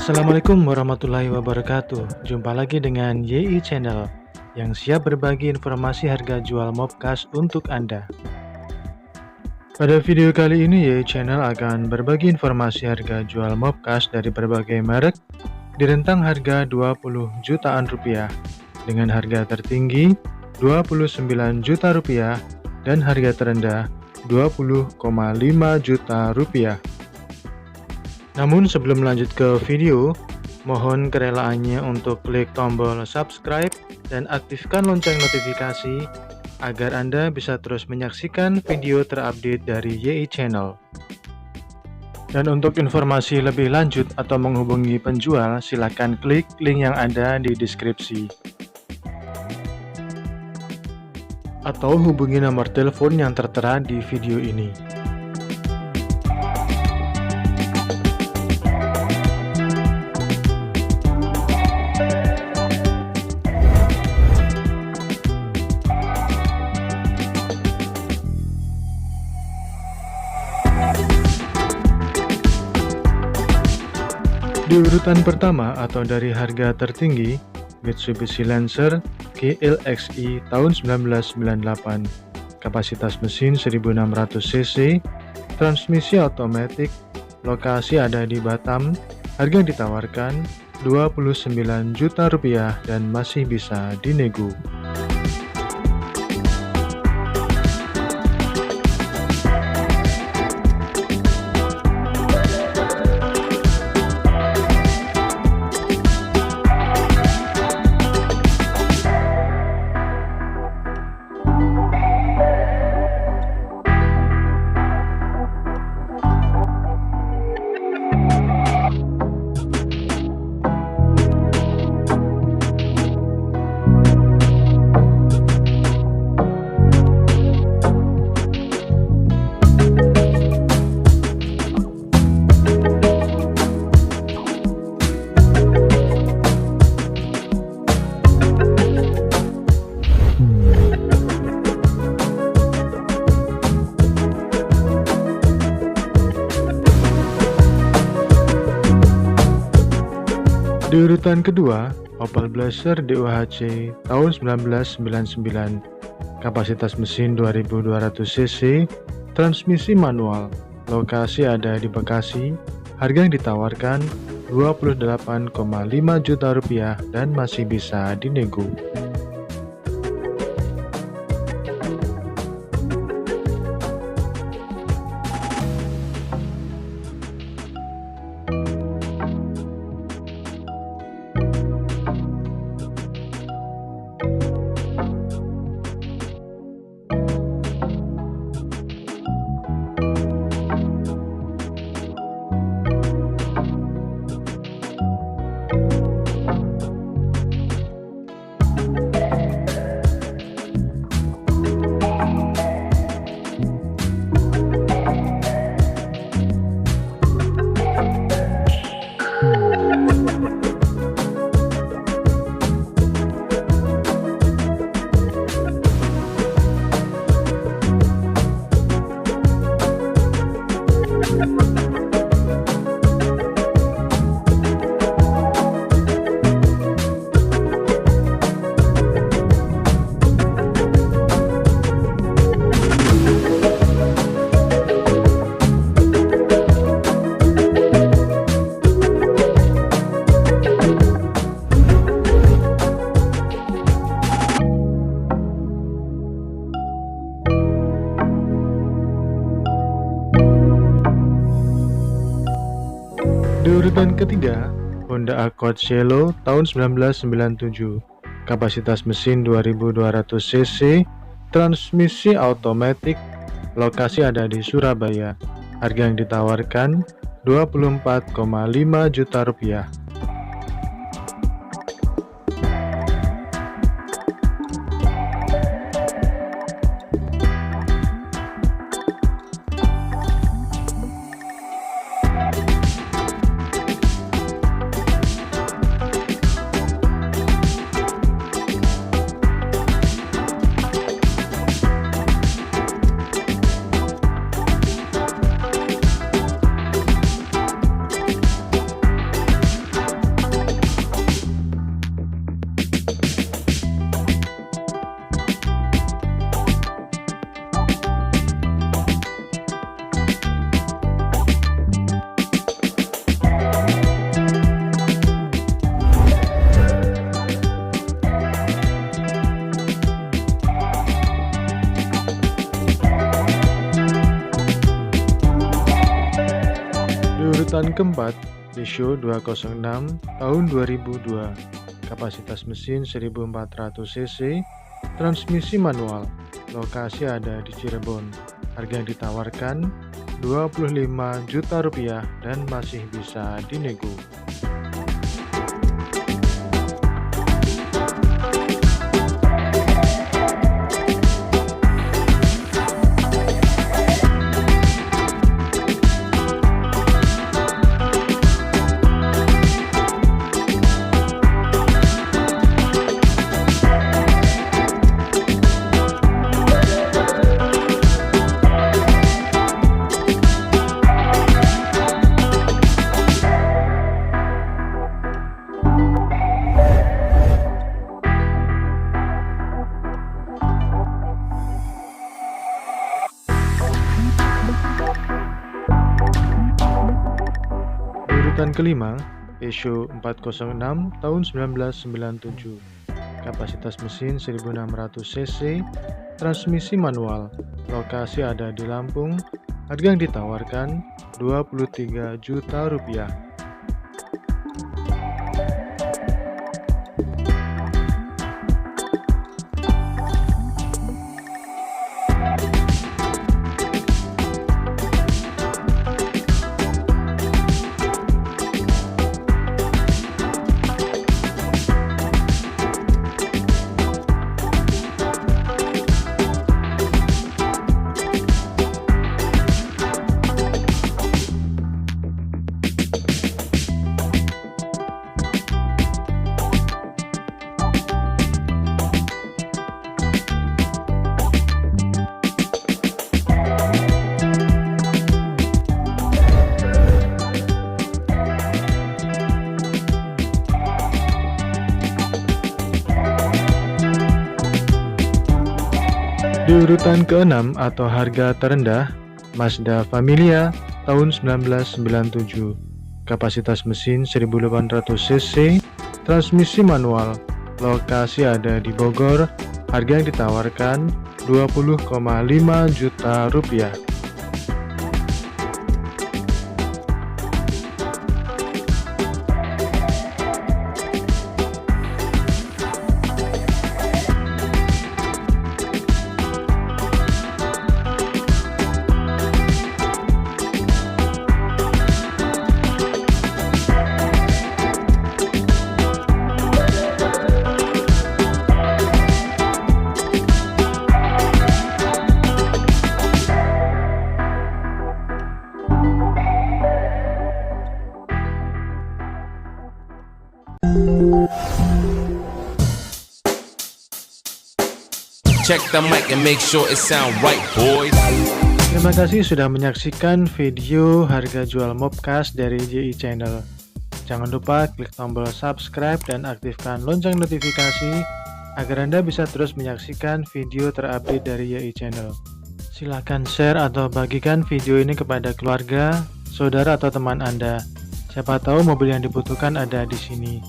Assalamualaikum warahmatullahi wabarakatuh. Jumpa lagi dengan YI Channel yang siap berbagi informasi harga jual Mobkas untuk Anda. Pada video kali ini YI Channel akan berbagi informasi harga jual Mobkas dari berbagai merek di rentang harga 20 jutaan rupiah dengan harga tertinggi 29 juta rupiah dan harga terendah 20,5 juta rupiah. Namun sebelum lanjut ke video, mohon kerelaannya untuk klik tombol subscribe dan aktifkan lonceng notifikasi agar Anda bisa terus menyaksikan video terupdate dari YI Channel. Dan untuk informasi lebih lanjut atau menghubungi penjual, silakan klik link yang ada di deskripsi. Atau hubungi nomor telepon yang tertera di video ini. Di urutan pertama atau dari harga tertinggi, Mitsubishi Lancer GLXi tahun 1998, kapasitas mesin 1600 cc, transmisi otomatis, lokasi ada di Batam, harga ditawarkan 29 juta rupiah dan masih bisa dinego. Di urutan kedua, Opel Blazer DOHC tahun 1999, kapasitas mesin 2200 cc, transmisi manual, lokasi ada di Bekasi, harga yang ditawarkan 28,5 juta rupiah dan masih bisa dinego. Di urutan ketiga, Honda Accord Cielo tahun 1997, kapasitas mesin 2200 cc, transmisi otomatis, lokasi ada di Surabaya, harga yang ditawarkan 24,5 juta rupiah. urutan keempat, Peugeot 206 tahun 2002, kapasitas mesin 1400 cc, transmisi manual, lokasi ada di Cirebon, harga yang ditawarkan 25 juta rupiah dan masih bisa dinego. Urutan kelima, Peugeot 406 tahun 1997, kapasitas mesin 1600 cc, transmisi manual, lokasi ada di Lampung, harga yang ditawarkan 23 juta rupiah. Di urutan ke-6 atau harga terendah, Mazda Familia tahun 1997, kapasitas mesin 1800 cc, transmisi manual, lokasi ada di Bogor, harga yang ditawarkan 20,5 juta rupiah. Check the mic and make sure it sound right, boys. Terima kasih sudah menyaksikan video harga jual Mobkas dari JI Channel. Jangan lupa klik tombol subscribe dan aktifkan lonceng notifikasi agar Anda bisa terus menyaksikan video terupdate dari JI Channel. Silahkan share atau bagikan video ini kepada keluarga, saudara atau teman Anda. Siapa tahu mobil yang dibutuhkan ada di sini.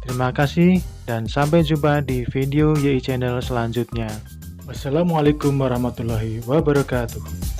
Terima kasih dan sampai jumpa di video JI Channel selanjutnya. Wassalamualaikum warahmatullahi wabarakatuh.